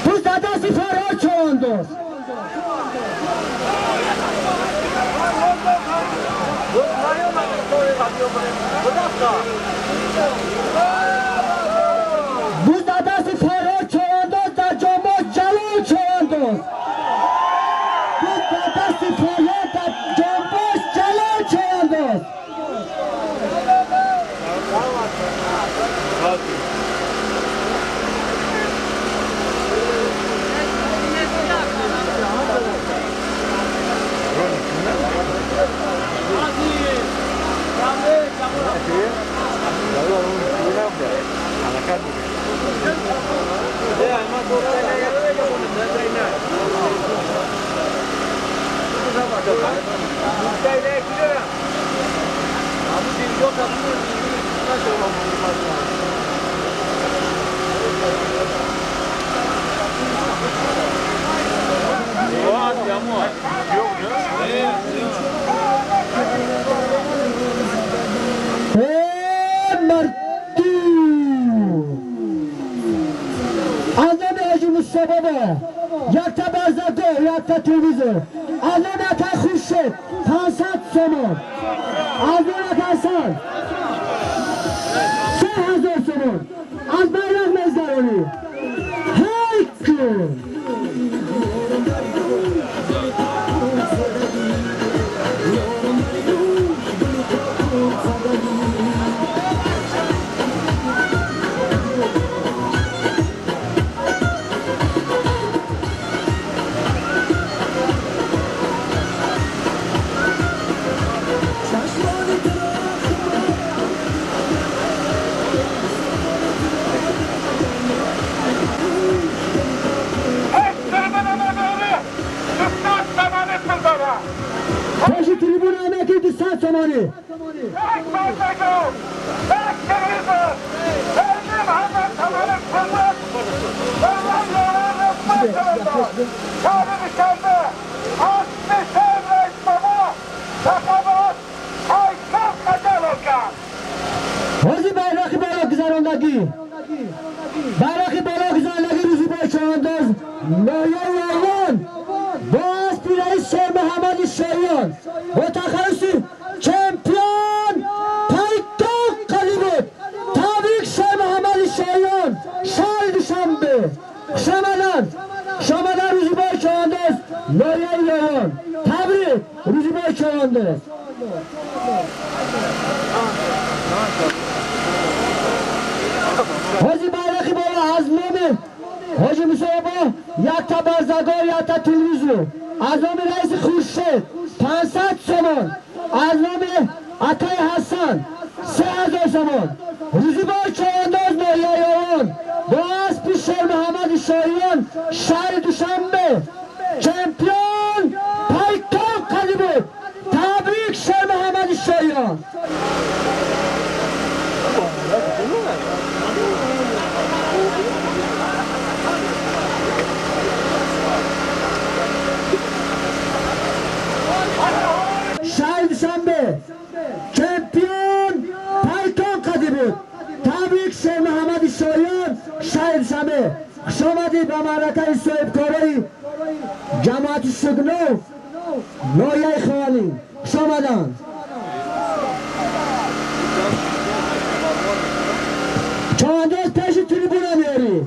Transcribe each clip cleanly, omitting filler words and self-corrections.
Pustata si farà ciondo. Pustata si farà ciondo da jomo chalo ciondo. Pustata si farà da jomo chalo ciondo. یک تا برزده یک تا تلویزیون از اون تا خوشت 500 تومان از اون تا سال 3000 تومان از بیرق مزدرانی هیچ Somali. Hoji bayraqi balo guzarondagi. Bayraqi balo guzarondagi ruzi boychandaz. Noyan باز پیرای شیر محمد شایان متخصص چمپیون پایتون قلی بود تبریک شیر محمد شایان شهر دوشنبه شمدن روزی بای چهانده است لایه ایران تبریک روزی بای چهانده است حاجی بایرقی بالا از نام حاجی مصابا یک تا برزگار یک تا تلویزیون از نام رئیس خورشید 500 تومان از نام عطای حسن 3000 تومان روزی بای چهانداز نایایان باز پیش شیر محمد شایان شهر دوشنبه چمپیون پایتون قلی بود تبریک شیر محمد شایان شنبه چمپیون پایتون قدی بود تبریک شیر محمد شایان شهر شنبه خوش آمدید به معرکه صاحبکارای جماعت شگنو لایه خوانی خوش آمدن چهانداز پیش تریبونه میاری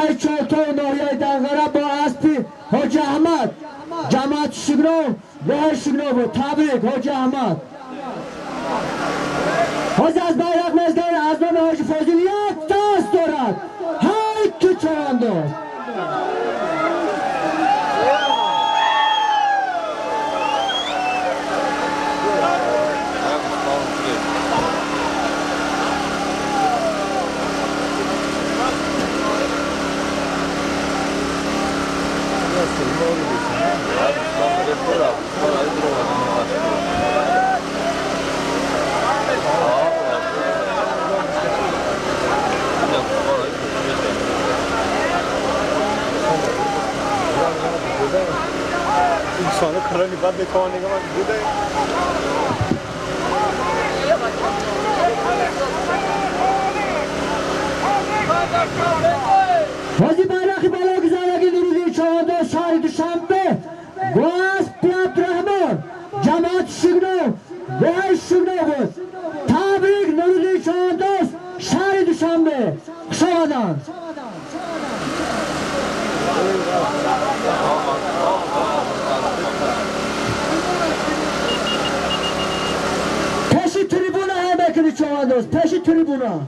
کای چالتو ناحیه دنگره با اسب حاج احمد جماعت شگنو به شگنو بود. تبریک حاج احمد. حاج از بیرق مزگیر از نام حاج فاضل یک دست دارد. های که چوانداز इंसानों खरा नहीं बात देखा होने का बात बुद्ध है حاجی بیرقی بالا گذارگی نورودی چهارده شهر دوشنبه گواز پیاد رحمان جماعت شگنو به شگنو بود. تبریک نورودی چهارده شهر دوشنبه خوش آمدن. پیشی تریبونا هم بکنی چهارده پیشی تریبونا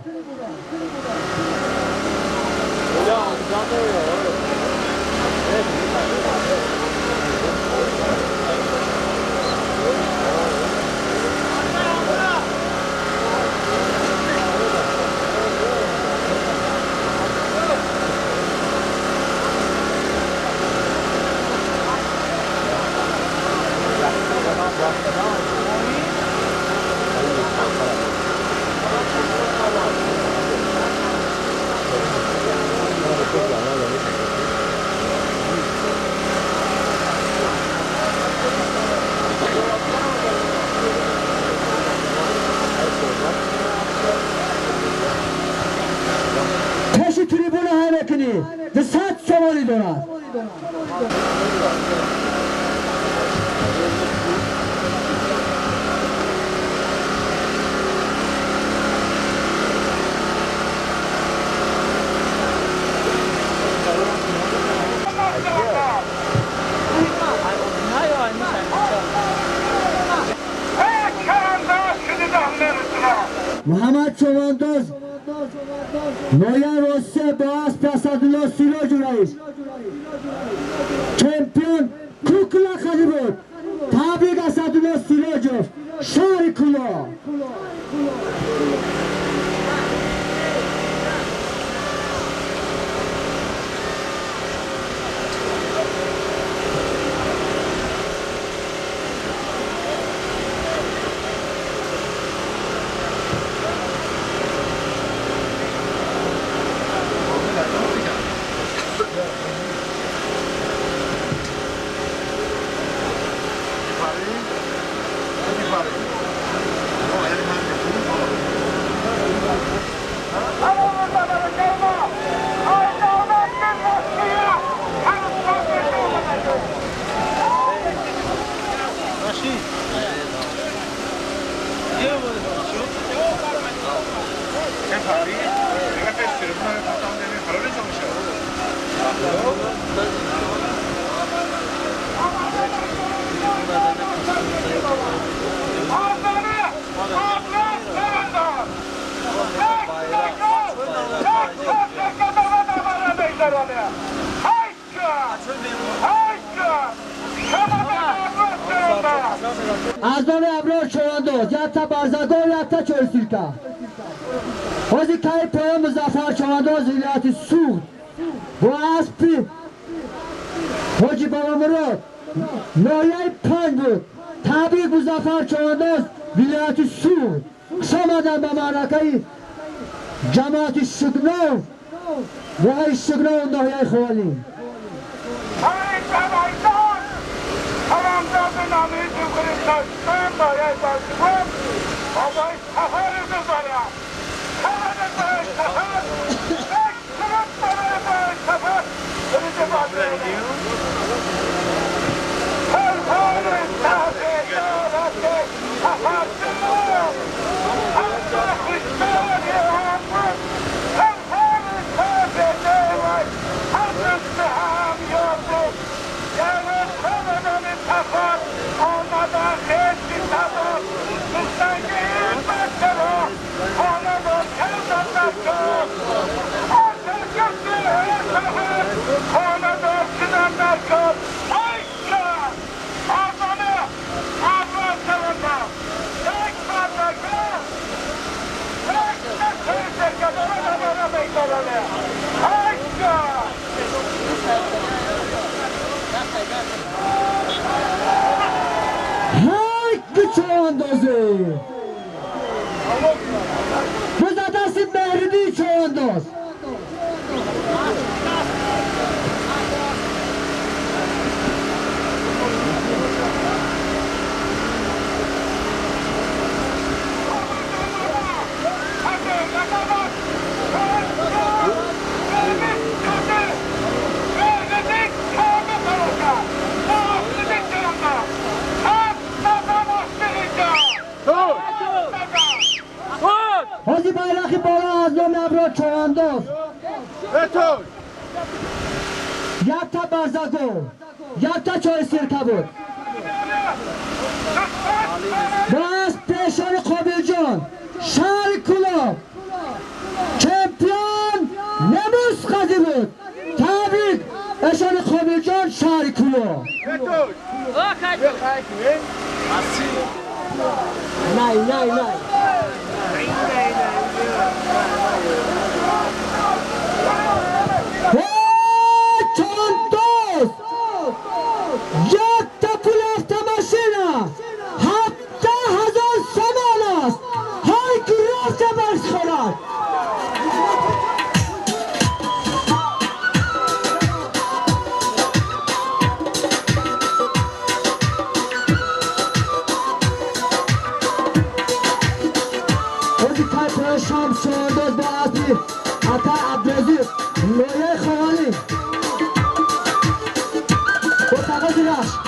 پیشی تریبون های بکنی به 100 سوالی دارد. محمد چوانداز نویا روسیه با اسب اسدالله سیراج رئیس چمپیون کوکلا خدی بود. تبریک اسدالله سیراجوف شهر کلا. اعضای ابرار چوانداز یک تا برزگار یک تا چورسیرکا حاضی کهی پایان مظفر چوانداز ولایت سوخت با اسب حاجی بابا مراد ناحیه 5 بود. تبریک مظفر چوانداز ولایت سوخت خوش آمدن به معرکه جماعت شگنو و شگنو ناحیه خوالی. حرامزاده نامی جمهوری داشتن باید باشیم آقای سفر بزارم سفر باید سفر یک سرم باید سفر بریده باید سرحال سفر دارد سفر جمهور همه خشتانی همون سرحال سفر دارد های که چه اندازه بزدستی مهردی چه انداز حاجی bayrakı بالا از نام ابرا چوانداز یک تا برزگو یک تا چای سرکه بود باز پیشان قابل جان شهر کلاب چمپیون نموز قضی بود تبریک اشان قابل جان شهر کلاب نه چنداز یک تا پول افتماشینا 17,000 سامان است های که رفته برس خورد خودی تای شام چنداز با اصلی عطا عبدالعزیز لویه خوانی Gracias.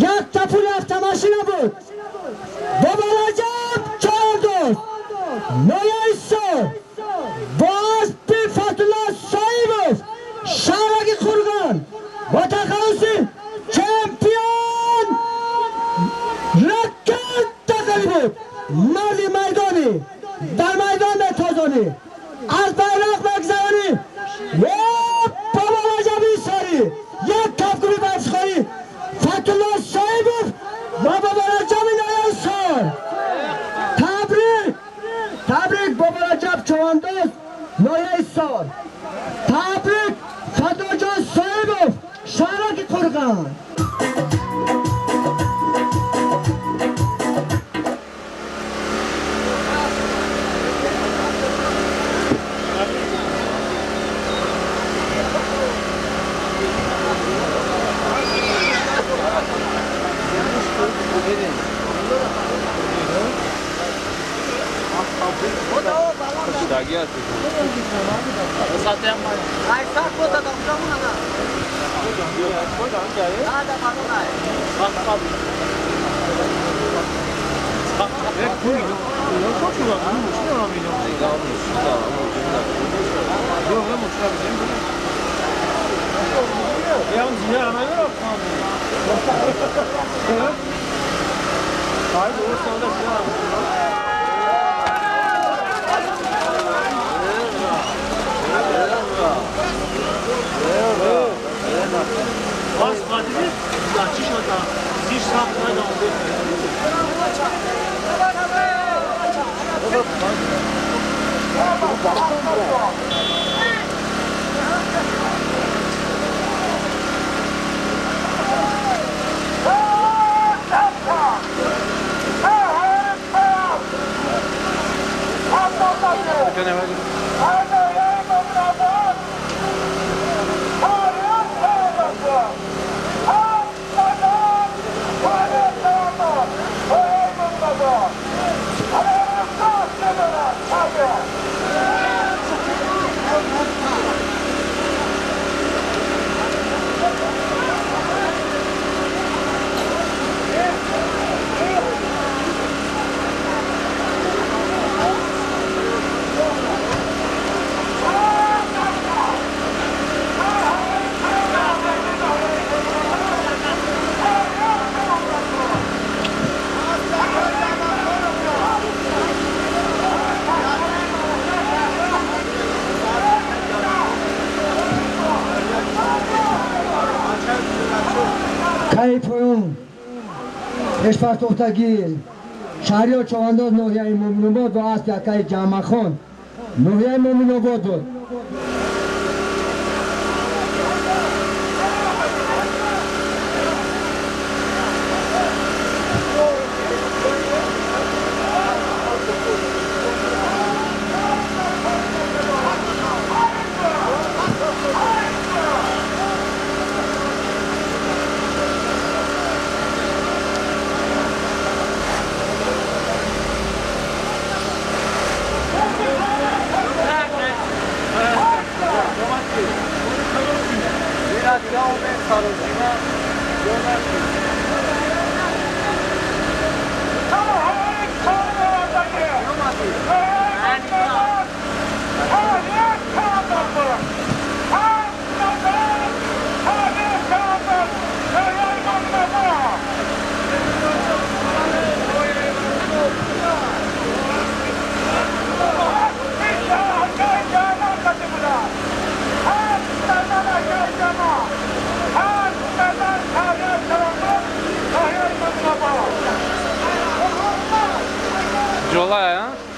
یک تپول افتماشی نبود بابا رجب چهاردوست نویسو باز بی فتولا سایبوف شهرگی خورگان و تخلصی چمپیون رکت تقلی بود مردی میدانی در میدان تازانی از بیرق مگذرانی بابا رجبی ساری یک کفگوی بفشخاری فتولا سایبوف و بابا رجبی نویسو تبریک بابا رجب چواندوست نویه سال تبریک فدا جان صاحبوف شهرکی قرغان Draghi a tu. Lo sappiamo. Hai fatto da un anno. Ah, da quando dai? Non so più la luce, non la vedo. Io non ce la vedo. E un giro, ma non lo fanno. Dai, dove sono da باز قادری لاچی شد زیر ساخت نداره کیفون اشفاق توتگیل شهریار چوانداز نوحیه مومنوباد و است یکای جمع خان نوحیه مومنوباد بود Jolay ha?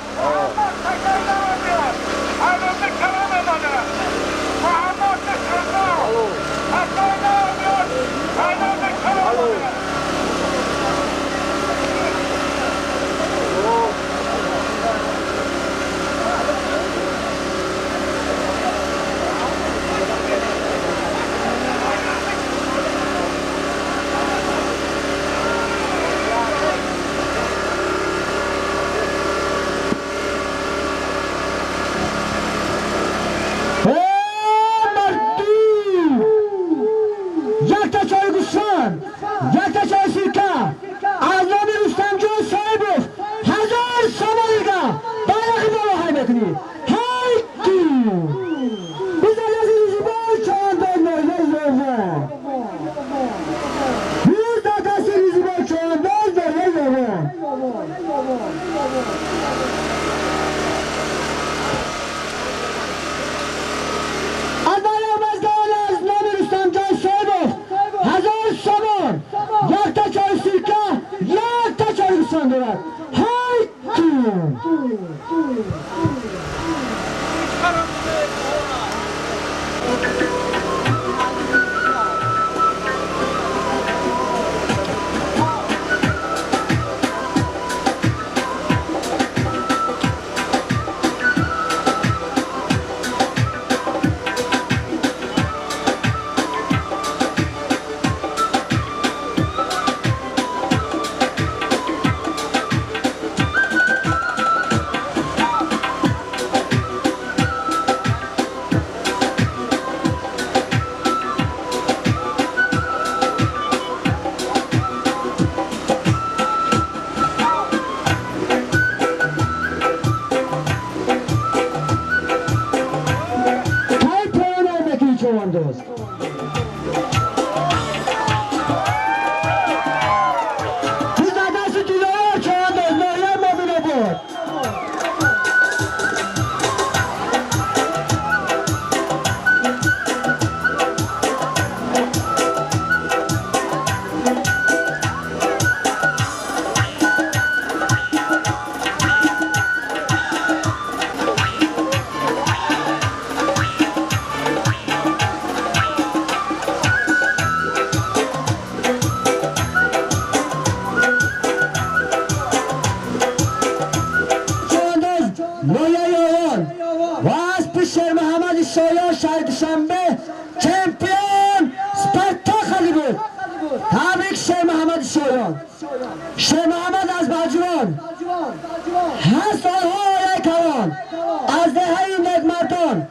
یک تا آوان و اسب شیر محمد شایان شهر دوشنبه چمپیون سپارتاک علی بود. تبریک شیر محمد شایان. شیر محمد از بجوان هست آنها یک اوان از دهه نگمردان